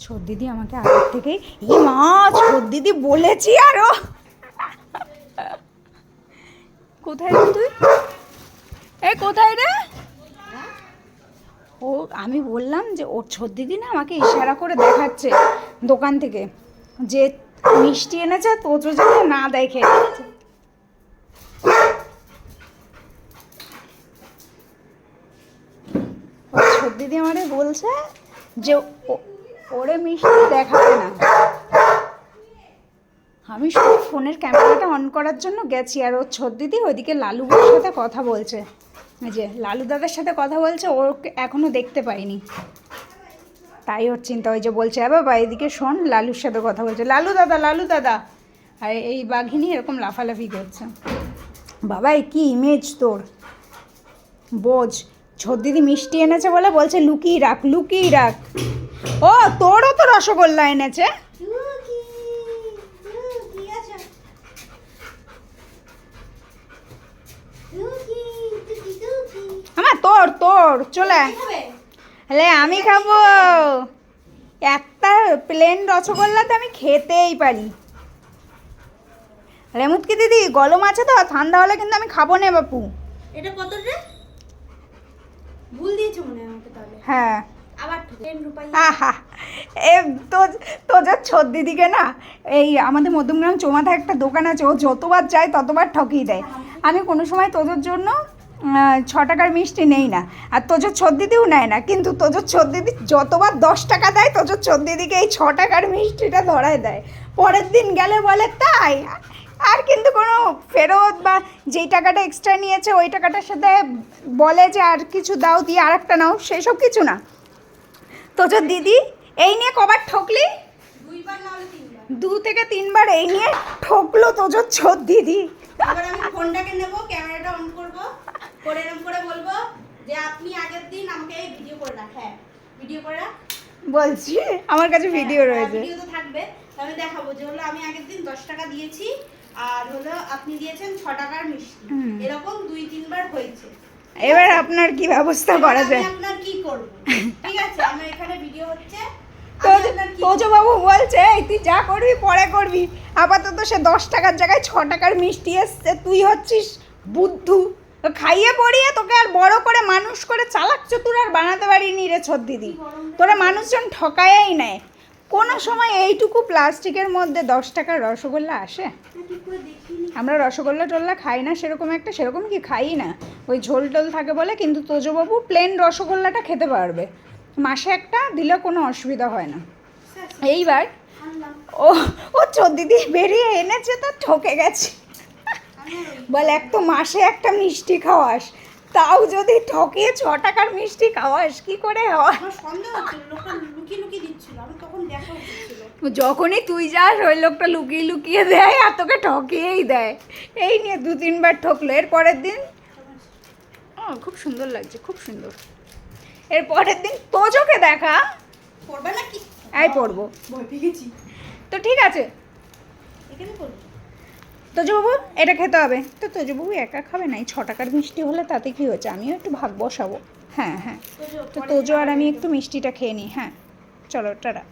ছোট দিদি আমাকে আগের থেকেই মা ছোট দিদি বলেছি আরো কোথায় রে তুই কোথায় রে ও আমি বললাম যে ওর ছোট দিদি না আমাকে ইশারা করে দেখাচ্ছে দোকান থেকে যে মিষ্টি এনেছে তোজো যাতে না দেয় খেতে ছোট দিদি আমারে বলছে যে ওরে মিষ্টি দেখাবে না আমি শুধু ফোনের ক্যামেরাটা অন করার জন্য গেছি আর ওর ছোট দিদি ওইদিকে লালুর সাথে কথা বলছে এই যে লালু দাদার সাথে কথা বলছে ওর এখনও দেখতে পাইনি তাই ওর চিন্তা ওই যে বলছে বাবা এদিকে শোন লালুর সাথে কথা বলছে লালু দাদা আর এই বাঘিনী এরকম লাফালাফি করছে বাবা কি ইমেজ তোর বোঝ ছোট দিদি মিষ্টি এনেছে বলে বলছে লুকিয়ে রাখ ও তোরও তো রসগোল্লা এনেছে আমার তোর চলে হলে আমি খাবো একটা প্লেন রসগোল্লা তো আমি খেতেই পারি রেমুতকি দিদি গরম আছে তো ঠান্ডা হলে কিন্তু আমি খাবো না বাপু এটা কত রে ভুল দিয়েছো মনে হয় আমাকে তাহলে হ্যাঁ আবার 10 রুপাই তোদের ছোট দিদিকে না এই আমাদের মধ্যমগ্রাম চৌমাথা একটা দোকান আছে ও যতবার যায় ততবার ঠকিয়ে দেয় আমি কোনো সময় তোদের জন্য 6 টাকার মিষ্টি নেই না আর তোজোর ছোট দিদিও নেয় না কিন্তু তোজোর ছোট দিদি যতবার 10 টাকা দেয় তোজোর ছোট দিদিকে এই 6 টাকার মিষ্টিটা ধরায় দেয় পরের দিন গেলে বলে তাই আর কিন্তু কোনো ফেরত বা যেই টাকাটা এক্সট্রা নিয়েছে ওই টাকাটার সাথে বলে যে আর কিছু দাও দিয়ে আর একটা নাও সেসব কিছু না তোজোর দিদি এই নিয়ে কবার ঠকলি 2 থেকে 3 বার এই নিয়ে ঠকলো তোজোর ছোট দিদি এবার আমি ফোনটাকে নেব ক্যামেরাটা অন করব করে এরকম করে বলবো যে আপনি আগের দিন আমাকে এই ভিডিও করে রাখ হ্যাঁ ভিডিও করে রাখ বলছি আমার কাছে ভিডিও রয়েছে ভিডিও তো থাকবে আমি দেখাবো যে হলো আমি আগের দিন 10 টাকা দিয়েছি আর হলো আপনি দিয়েছেন 6 টাকার মিষ্টি এরকম 2-3 বার হয়েছে এবার আপনার কি ব্যবস্থা করা যায় আমি আপনার কি করব ঠিক আছে আমার এখানে ভিডিও হচ্ছে তোজো বাবু বলছে তুই যা করবি পরে করবি আপাতত সে 10 টাকার জায়গায় 6 টাকার মিষ্টি এসছে তুই হচ্ছিস বুদ্ধু খাইয়ে পড়িয়ে তোকে আর বড় করে মানুষ করে চালাক চতুর আর বানাতে পারিনি রে ছোট দিদি তোরা মানুষজন ঠকায়ই নেয় কোনো সময় এইটুকু প্লাস্টিকের মধ্যে 10 টাকার রসগোল্লা আসে আমরা রসগোল্লা টোল্লা খাই না সেরকম কি খাই না ওই ঝোল টোল থাকে বলে কিন্তু তোজোবাবু প্লেন রসগোল্লাটা খেতে পারবে মাসে একটা দিলে কোনো অসুবিধা হয় না এইবার ও ছোট দিদি বেরিয়ে এনেছে তো ঠকে গেছে বলে এক তো মাসে একটা মিষ্টি খাওয়াস তাও যদি ঠকিয়ে 6 টাকার মিষ্টি খাওয়াস কি করে হয় যখনই তুই যাস ওই লোকটা লুকিয়ে দেয় আর তোকে ঠকিয়েই দেয় এই নিয়ে 2-3 বার ঠকলো এর পরের দিন খুব সুন্দর লাগছে খুব সুন্দর এর পরের দিন তোজোকে দেখা পড়বে নাকি পড়বো ভয় পেয়ে গেছি তো ঠিক আছে এখানে পড়বো তোজোবাবু এটা খেতে হবে তো তোজোবাবু একা খাবে না এই 6 টাকার মিষ্টি হলে তাতে কি হচ্ছে আমিও একটু ভাগ বসাবো হ্যাঁ তো তোজো আর আমি একটু মিষ্টিটা খেয়ে নিই হ্যাঁ চলো টাটা